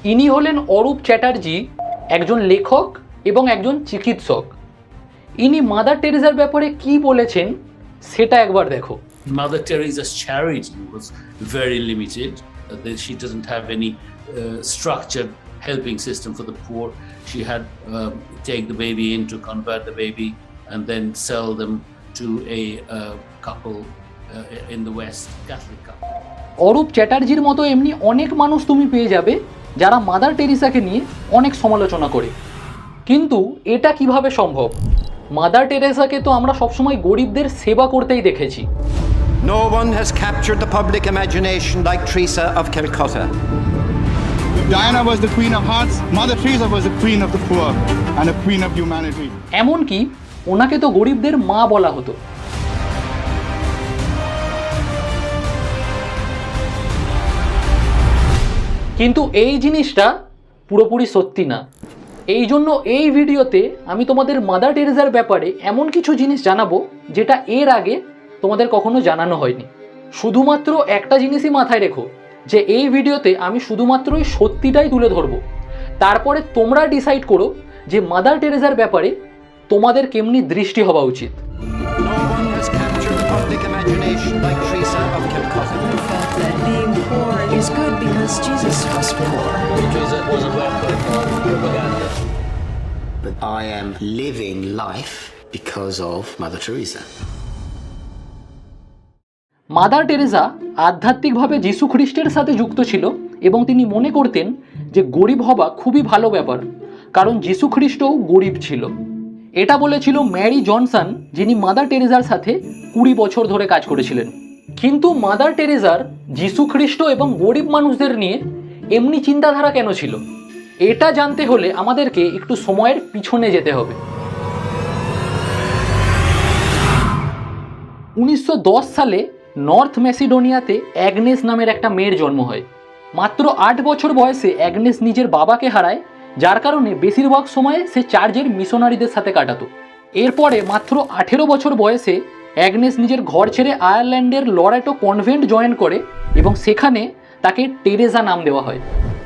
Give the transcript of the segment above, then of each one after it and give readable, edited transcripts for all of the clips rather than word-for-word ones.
ইনি হলেন অরূপ চ্যাটার্জি, একজন লেখক এবং একজন চিকিৎসক। ইনি মাদার টেরেসার ব্যাপারে কি বলেছেন সেটা একবার দেখো। Mother Teresa's charity was very limited. She doesn't have any structured helping system for the poor. She had take the baby in to convert the baby and then sell them to a couple in the West, Catholic couple. Arup চ্যাটার্জির মতো এমনি অনেক মানুষ তুমি পেয়ে যাবে যারা mother টেরেসাকে নিয়ে অনেক সমালোচনা করে, কিন্তু এটা কিভাবে সম্ভব? মাদার টেরেসাকে তো আমরা সবসময় গরিবদের সেবা করতেই দেখেছি। No one has captured the public imagination like Teresa of Calcutta. Diana was the queen of hearts, Mother Teresa was the queen of the poor and a queen of humanity. এমনকি ওনাকে তো গরিবদের মা বলা হতো। কিন্তু এই জিনিসটা পুরোপুরি সত্যি না। এই জন্য এই ভিডিওতে আমি তোমাদের মাদার টেরেসার ব্যাপারে এমন কিছু জিনিস জানাবো যেটা এর আগে তোমাদের কখনো জানানো হয়নি। শুধুমাত্র একটা জিনিসই মাথায় রেখো, যে এই ভিডিওতে আমি শুধুমাত্রই সত্যিটাই তুলে ধরবো। তারপরে তোমরা ডিসাইড করো যে মাদার টেরেসার ব্যাপারে তোমাদের কেমনি দৃষ্টি হওয়া উচিত। No one has captured the public imagination like Teresa of Calcutta. The fact that being poor is good because Jesus was poor. Teresa was a weapon of propaganda. But I am living life because of Mother Teresa. Mother Teresa আধ্যাত্মিকভাবে যীশু খ্রিস্টের সাথে যুক্ত ছিল এবং তিনি মনে করতেন যে গরিব হওয়া খুবই ভালো ব্যাপার, কারণ যীশু খ্রিস্টও গরিব ছিল। এটা বলেছিল ম্যারি জনসন, যিনি মাদার টেরেসার সাথে 20 বছর ধরে কাজ করেছিলেন। কিন্তু মাদার টেরেসার যীশু খ্রিস্ট এবং গরিব মানুষদের নিয়ে এমনি চিন্তাধারা কেন ছিল, এটা জানতে হলে আমাদেরকে একটু সময়ের পিছনে যেতে হবে। 1910 সালে নর্থ ম্যাসিডোনিয়াতে অ্যাগনেস নামের একটা মেয়ের জন্ম হয়। মাত্র 8 বছর বয়সে অ্যাগনেস নিজের বাবাকে হারায়, যার কারণে বেশিরভাগ সময়ে সে চার্চের মিশনারিদের সাথে কাটাতো। এরপরে মাত্র 18 বছর বয়সে অ্যাগনেস নিজের ঘর ছেড়ে আয়ারল্যান্ডের লরেটো কনভেন্ট জয়েন করে এবং সেখানে তাকে টেরেসা নাম দেওয়া হয়।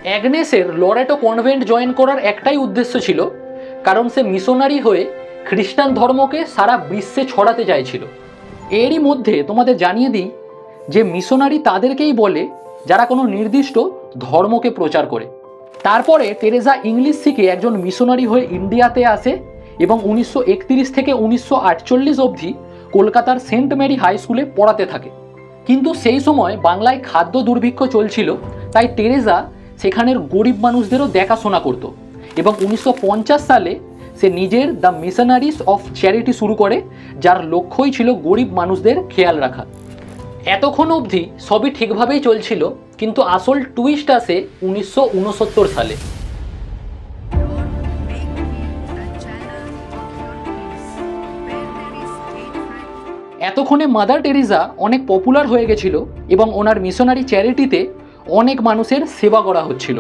অ্যাগনেসের লরেটো কনভেন্ট জয়েন করার একটাই উদ্দেশ্য ছিল, কারণ সে মিশনারি হয়ে খ্রিস্টান ধর্মকে সারা বিশ্বে ছড়াতে চাইছিল। এরই মধ্যে তোমাদের জানিয়ে দিই যে মিশনারি তাদেরকেই বলে যারা কোনো নির্দিষ্ট ধর্মকে প্রচার করে। তারপরে টেরেসা ইংলিশ শিখে একজন মিশনারি হয়ে ইন্ডিয়াতে আসে এবং 1931 থেকে 1948 অবধি কলকাতার সেন্ট মেরি হাই স্কুলে পড়াতে থাকে। কিন্তু সেই সময় বাংলায় খাদ্য দুর্ভিক্ষ চলছিল, তাই টেরেসা সেখানের গরিব মানুষদেরও দেখাশোনা করত এবং 1950 সালে সে নিজের দ্য মিশনারিজ অফ চ্যারিটি শুরু করে, যার লক্ষ্যই ছিল গরিব মানুষদের খেয়াল রাখা। এতক্ষণ অবধি সবই ঠিকভাবেই চলছিল, কিন্তু আসল টুইস্ট আসে 1969 সালে। এতক্ষণে মাদার টেরেসা অনেক পপুলার হয়ে গেছিল এবং ওনার মিশনারি চ্যারিটিতে অনেক মানুষের সেবা করা হচ্ছিল,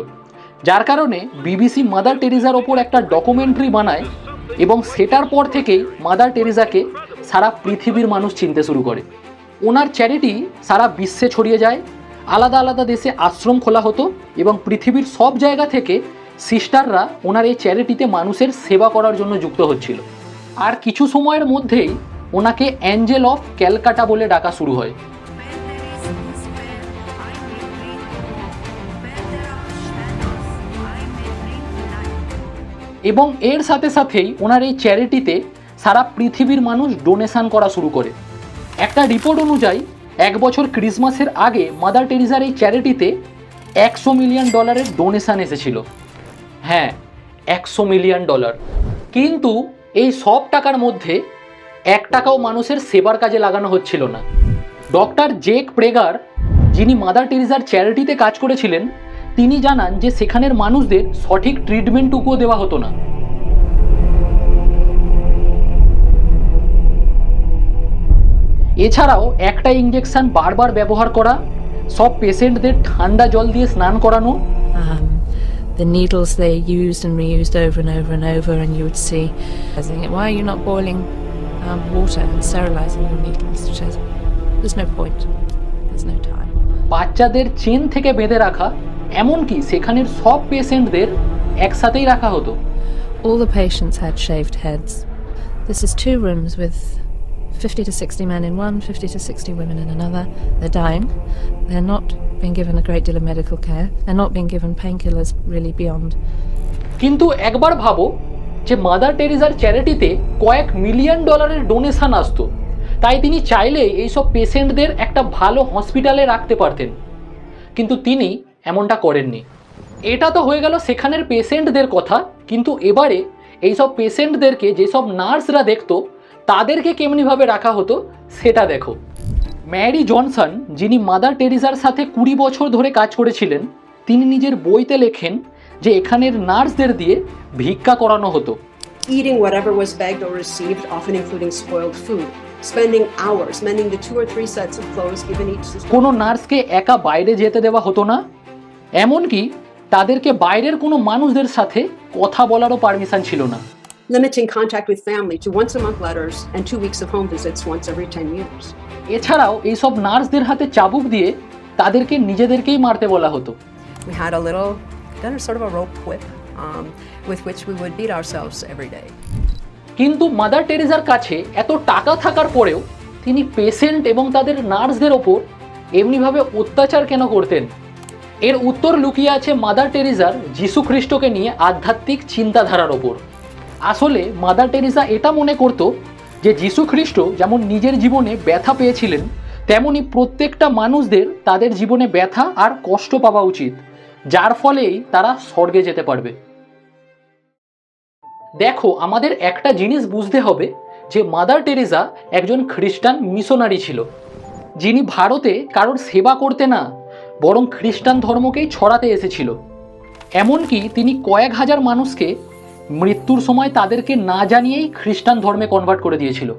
যার কারণে বিবিসি মাদার টেরেসার ওপর একটা ডকুমেন্টারি বানায় এবং সেটার পর থেকেই মাদার টেরেসাকে সারা পৃথিবীর মানুষ চিনতে শুরু করে। ওনার চ্যারিটি সারা বিশ্বে ছড়িয়ে যায়, আলাদা আলাদা দেশে আশ্রম খোলা হতো এবং পৃথিবীর সব জায়গা থেকে সিস্টাররা ওনার এই চ্যারিটিতে মানুষের সেবা করার জন্য যুক্ত হচ্ছিল। আর কিছু সময়ের মধ্যেই ওনাকে অ্যাঞ্জেল অফ ক্যালকাটা বলে ডাকা শুরু হয়। এবং এর সাথে সাথেই ওনার এই চ্যারিটিতে সারা পৃথিবীর মানুষ ডোনেশন করা শুরু করে। একটা রিপোর্ট অনুযায়ী 1 বছর ক্রিসমাসের আগে মাদার টেরেসার এই চ্যারিটিতে $100 মিলিয়ন ডোনেশন এসেছিল। হ্যাঁ, $100 মিলিয়ন। কিন্তু এই সব টাকার মধ্যে 1 টাকাও মানুষের সেবার কাজে লাগানো হচ্ছিল না। ডক্টর জেক প্রেগার, যিনি মাদার টেরেসার চ্যারিটিতে কাজ করেছিলেন, তিনি জানান যে সেখানের মানুষদের সঠিক ট্রিটমেন্টটুকুও দেওয়া হতো না। এছাড়াও একটা ইঞ্জেকশন বারবার ব্যবহার করা, সব পেশেন্টদের ঠান্ডা জল দিয়ে স্নান করানো, The needles they used and reused over and over and over, and you would see, why are you not boiling water and sterilizing your needles? She says, there's no point, there's no time. বাচ্চাদের chain থেকে বেঁধে রাখা এমনকি সেখানের সব পেশেন্টদের একসাথেই রাখা হতো। All the patients had shaved heads. This is 2 rooms with 50 to 60 men in one, 50 to 60 women in another. They're dying. They're not being given a great deal of medical care. They're not being given painkillers really beyond. কিন্তু একবার ভাবো যে mother টেরিজার চ্যারিটিতে কয়েক million ডলারের donation আসতো, তাই তিনি চাইলেই এইসব পেশেন্টদের একটা ভালো হসপিটালে রাখতে পারতেন, কিন্তু তিনি এমনটা করেননি। এটা তো হয়ে গেল সেখানের পেশেন্টদের কথা, কিন্তু এবারে এইসব পেশেন্টদেরকে যেসব নার্সরা দেখতো তাদেরকে কেমনিভাবে রাখা হতো সেটা দেখো। ম্যারি জনসন, যিনি মাদার টেরিজার সাথে 20 বছর ধরে কাজ করেছিলেন, তিনি নিজের বইতে লেখেন যে এখানের নার্সদের দিয়ে ভিক্ষা করানো হতো। Eating whatever was begged or received, often including spoiled food. Spending hours mending the 2 or 3 sets of clothes given each sister. কোনো নার্সকে একা বাইরে যেতে দেওয়া হতো না, এমনকি তাদেরকে বাইরের কোনো মানুষদের সাথে কথা বলারও পারমিশন ছিল না। Limiting contact with family to once-a-month letters and 2 weeks of home visits once every 10 years. এছাড়াও এইসব নার্সদের হাতে চাবুক দিয়ে তাদেরকে নিজেদেরকেই মারতে বলা হতো। We had a little, sort of a rope whip with which we would beat ourselves every day. কিন্তু মাদার টেরিজার কাছে এত টাকা থাকার পরেও তিনি পেশেন্ট এবং তাদের নার্সদের ওপর এমনিভাবে অত্যাচার কেন করতেন? এর উত্তর লুকিয়ে আছে মাদার টেরিজার যিশু খ্রিস্টকে নিয়ে আধ্যাত্মিক চিন্তাধারার ওপর। আসলে মাদার টেরিজা এটা মনে করত যে যিশু খ্রিস্ট যেমন নিজের জীবনে ব্যথা পেয়েছিলেন, তেমনি প্রত্যেকটা মানুষদের তাদের জীবনে ব্যথা আর কষ্ট পাওয়া উচিত, যার ফলেই তারা স্বর্গে যেতে পারবে। দেখো, আমাদের একটা জিনিস বুঝতে হবে যে মাদার টেরিজা একজন খ্রিস্টান মিশনারি ছিল, যিনি ভারতে কারোর সেবা করতে না, বরং খ্রিস্টান ধর্মকেই ছড়াতে এসেছিল। এমনকি তিনি কয়েক হাজার মানুষকে মৃত্যুর সময় তাদেরকে না জানিয়েই খ্রিস্টান ধর্মে কনভার্ট করে দিয়েছিল।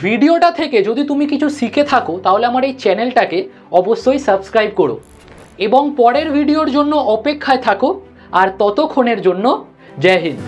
ভিডিওটা থেকে যদি তুমি কিছু শিখে থাকো তাহলে আমার এই চ্যানেলটাকে অবশ্যই সাবস্ক্রাইব করো এবং পরের ভিডিওর জন্য অপেক্ষায় থাকো। আর ততক্ষণের জন্য জয় হিন্দ।